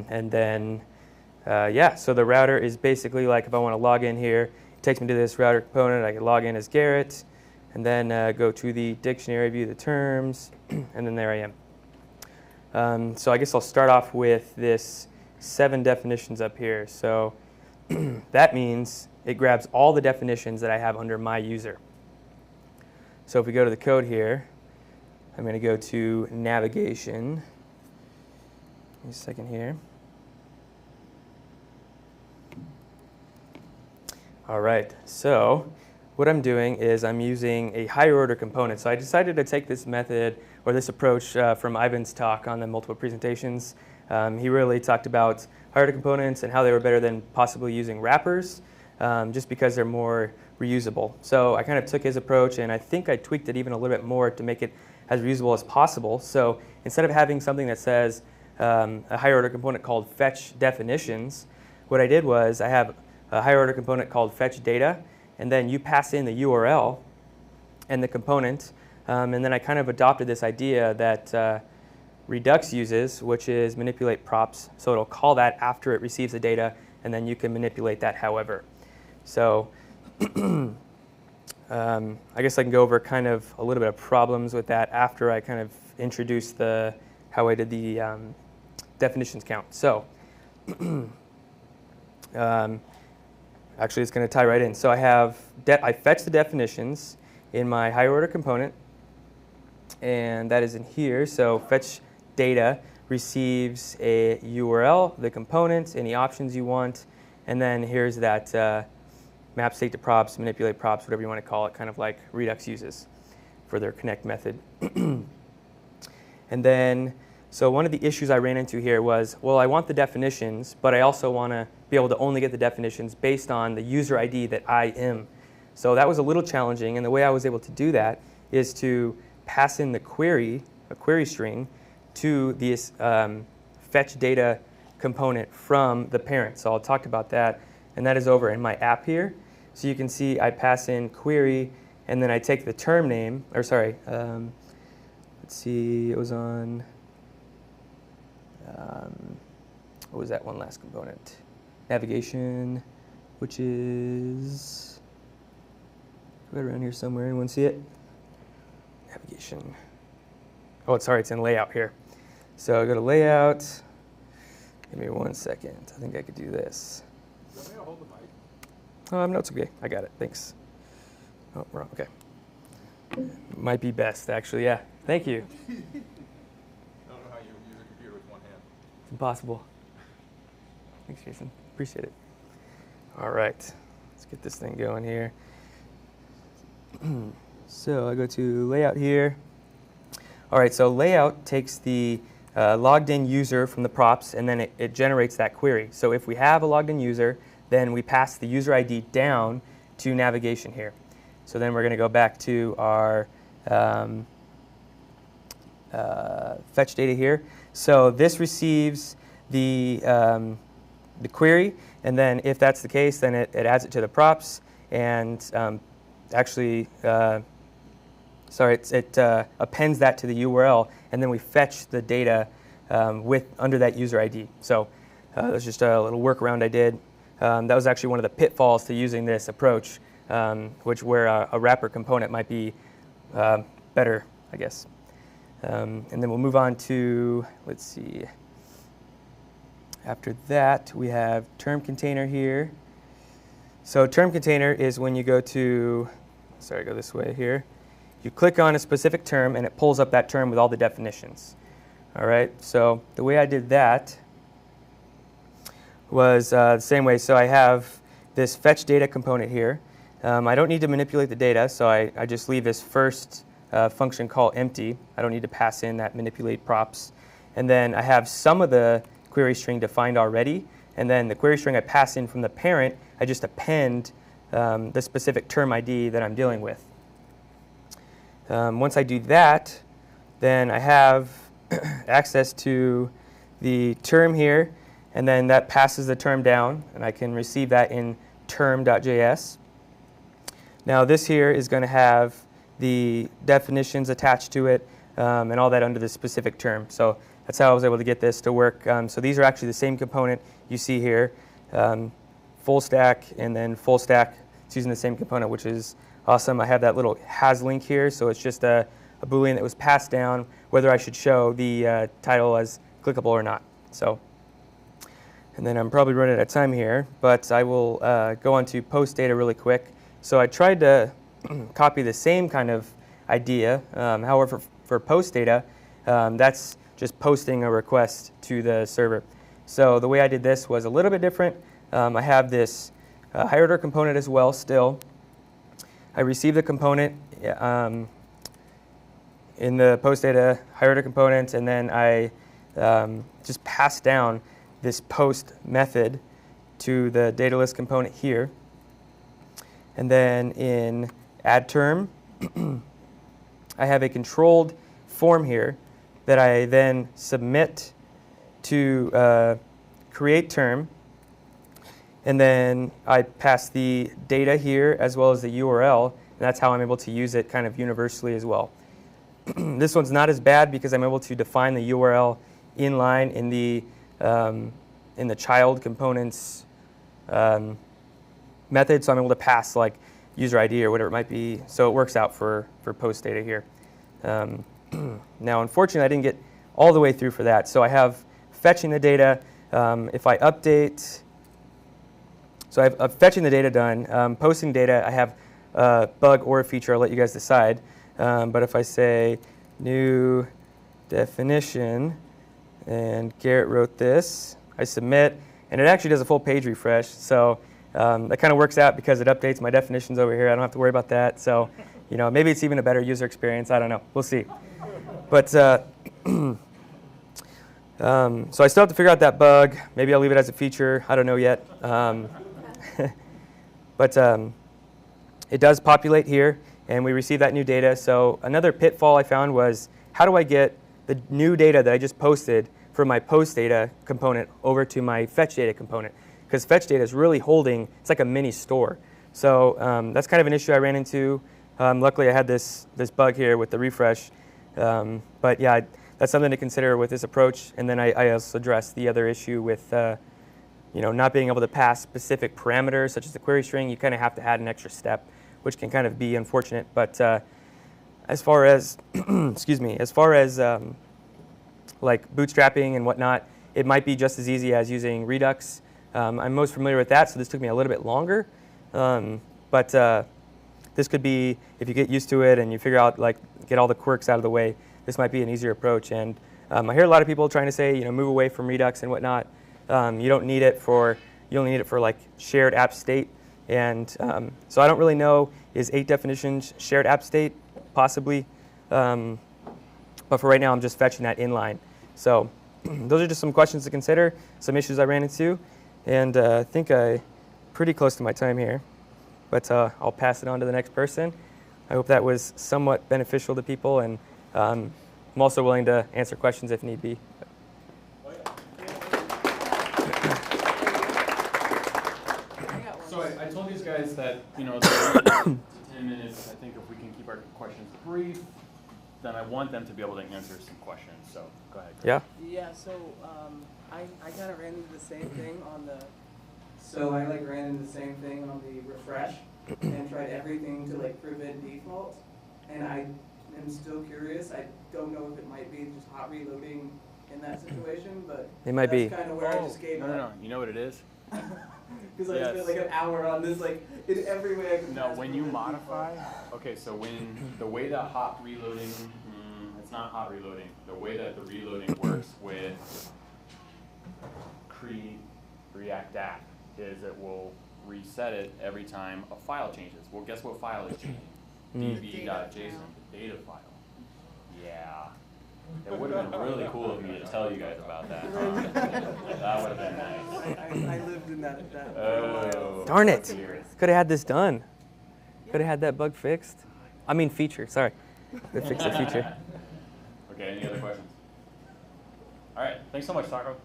And then, yeah, so the router is basically like if I want to log in here, it takes me to this router component. I can log in as Garrett, and then go to the dictionary, view the terms, and then there I am. So I guess I'll start off with this 7 definitions up here. So that means it grabs all the definitions that I have under my user. So if we go to the code here, I'm going to go to navigation. Give me a second here. All right, so what I'm doing is I'm using a higher order component. So I decided to take this method or this approach from Ivan's talk on the multiple presentations. He really talked about higher order components and how they were better than possibly using wrappers, just because they're more reusable. So I kind of took his approach, and I think I tweaked it even a little bit more to make it as reusable as possible. So instead of having something that says a higher order component called fetch definitions, what I did was I have a higher order component called fetch data, and then you pass in the URL and the component, and then I kind of adopted this idea that Redux uses, which is manipulate props. So it'll call that after it receives the data, and then you can manipulate that however. So I guess I can go over kind of a little bit of problems with that after I kind of introduce how I did the definitions count. So actually it's going to tie right in. So I fetch the definitions in my higher order component, and that is in here. So fetch data receives a URL, the component, any options you want, and then here's that map state to props, manipulate props, whatever you want to call it, kind of like Redux uses for their connect method. And then, so one of the issues I ran into here was, well, I want the definitions, but I also want to be able to only get the definitions based on the user ID that I am. So that was a little challenging, and the way I was able to do that is to pass in the query, a query string, to this fetch data component from the parent. So I'll talk about that, and that is over in my app here. So you can see I pass in query, and then I take the term name, or sorry, let's see, it was on, what was that one last component? Navigation, which is right around here somewhere. Anyone see it? Navigation. Oh, sorry, it's in layout here. So I go to layout. Give me 1 second. I think I could do this. Do you want me to hold the mic? No, it's okay. I got it. Thanks. Oh, wrong. Okay. Might be best, actually. Yeah. Thank you. I don't know how you use a computer with one hand. It's impossible. Thanks, Jason. Appreciate it. All right. Let's get this thing going here. So I go to layout here. All right. So layout takes the logged in user from the props, and then it generates that query. So if we have a logged in user, then we pass the user ID down to navigation here. So then we're going to go back to our fetch data here. So this receives the query, and then if that's the case, then it adds it to the props, and actually, sorry, it appends that to the URL, and then we fetch the data under that user ID. So that's just a little workaround I did. That was actually one of the pitfalls to using this approach, where a wrapper component might be better, I guess. And then we'll move on to, let's see, after that we have term container here. So term container is when you go to, sorry, go this way here. You click on a specific term and it pulls up that term with all the definitions. All right, so the way I did that was the same way. So I have this fetch data component here. I don't need to manipulate the data, so I just leave this first function call empty. I don't need to pass in that manipulate props. And then I have some of the query string defined already, and then the query string I pass in from the parent, I just append the specific term ID that I'm dealing with. Once I do that, then I have access to the term here, and then that passes the term down, and I can receive that in term.js. Now this here is going to have the definitions attached to it, and all that under the specific term. So that's how I was able to get this to work. So these are actually the same component you see here, full stack and then full stack. It's using the same component, which is awesome. I have that little has link here, so it's just a Boolean that was passed down whether I should show the title as clickable or not. So, and then I'm probably running out of time here, but I will go on to post data really quick. So I tried to copy the same kind of idea. However, for post data, that's just posting a request to the server. So the way I did this was a little bit different. I have this higher order component as well still. I receive the component in the post data higher order component, and then I just pass down this post method to the data list component here. And then in add term, I have a controlled form here that I then submit to create term. And then I pass the data here as well as the URL, and that's how I'm able to use it kind of universally as well. This one's not as bad because I'm able to define the URL inline in the child components method, so I'm able to pass like user ID or whatever it might be. So it works out for post data here. Now, unfortunately, I didn't get all the way through for that. So I have fetching the data. If I update, so I have fetching the data done. Posting data, I have a bug or a feature. I'll let you guys decide. But if I say new definition, and Garrett wrote this, I submit, and it actually does a full page refresh. So that kind of works out because it updates my definitions over here. I don't have to worry about that. So, maybe it's even a better user experience. I don't know. We'll see. But so I still have to figure out that bug. Maybe I'll leave it as a feature. I don't know yet. But it does populate here, and we receive that new data. So another pitfall I found was, how do I get the new data that I just posted from my post data component over to my fetch data component? Because fetch data is really holding, it's like a mini store. So that's kind of an issue I ran into. Luckily, I had this bug here with the refresh. But yeah, that's something to consider with this approach. And then I also addressed the other issue with not being able to pass specific parameters, such as the query string. You kind of have to add an extra step, which can kind of be unfortunate. But as far as, excuse me, as far as like bootstrapping and whatnot, it might be just as easy as using Redux. I'm most familiar with that, so this took me a little bit longer. But this could be, if you get used to it and you figure out, like, get all the quirks out of the way, this might be an easier approach. And I hear a lot of people trying to say, move away from Redux and whatnot. You don't need it for, you only need it for like shared app state. And so I don't really know, is 8 definitions shared app state? Possibly. But for right now, I'm just fetching that inline. So those are just some questions to consider, some issues I ran into. And I think I'm pretty close to my time here. But I'll pass it on to the next person. I hope that was somewhat beneficial to people. And I'm also willing to answer questions if need be. So I told these guys that, the 10 minutes, I think if we can keep our questions brief, then I want them to be able to answer some questions. So go ahead. Yeah? Yeah, so I kind of ran into the same thing on the, so I ran into the same thing on the refresh and tried everything to prevent default. And I am still curious. I don't know if it might be just hot reloading in that situation, but it might be. That's kind of where I just gave up. No. You know what it is? Because I spent an hour on this, in every way I could. No, when you modify, okay, so when the way that hot reloading, it's not hot reloading. The way that the reloading works with React app is it will reset it every time a file changes. Well, guess what file is changing? db.json, the data file. Yeah. It would have been really cool of me to tell you guys about that. That would have been nice. I lived in that. Oh, Darn it. Could have had this done. Could have had that bug fixed. I mean feature, sorry. Could fix the feature. Okay, any other questions? All right, thanks so much, Taco.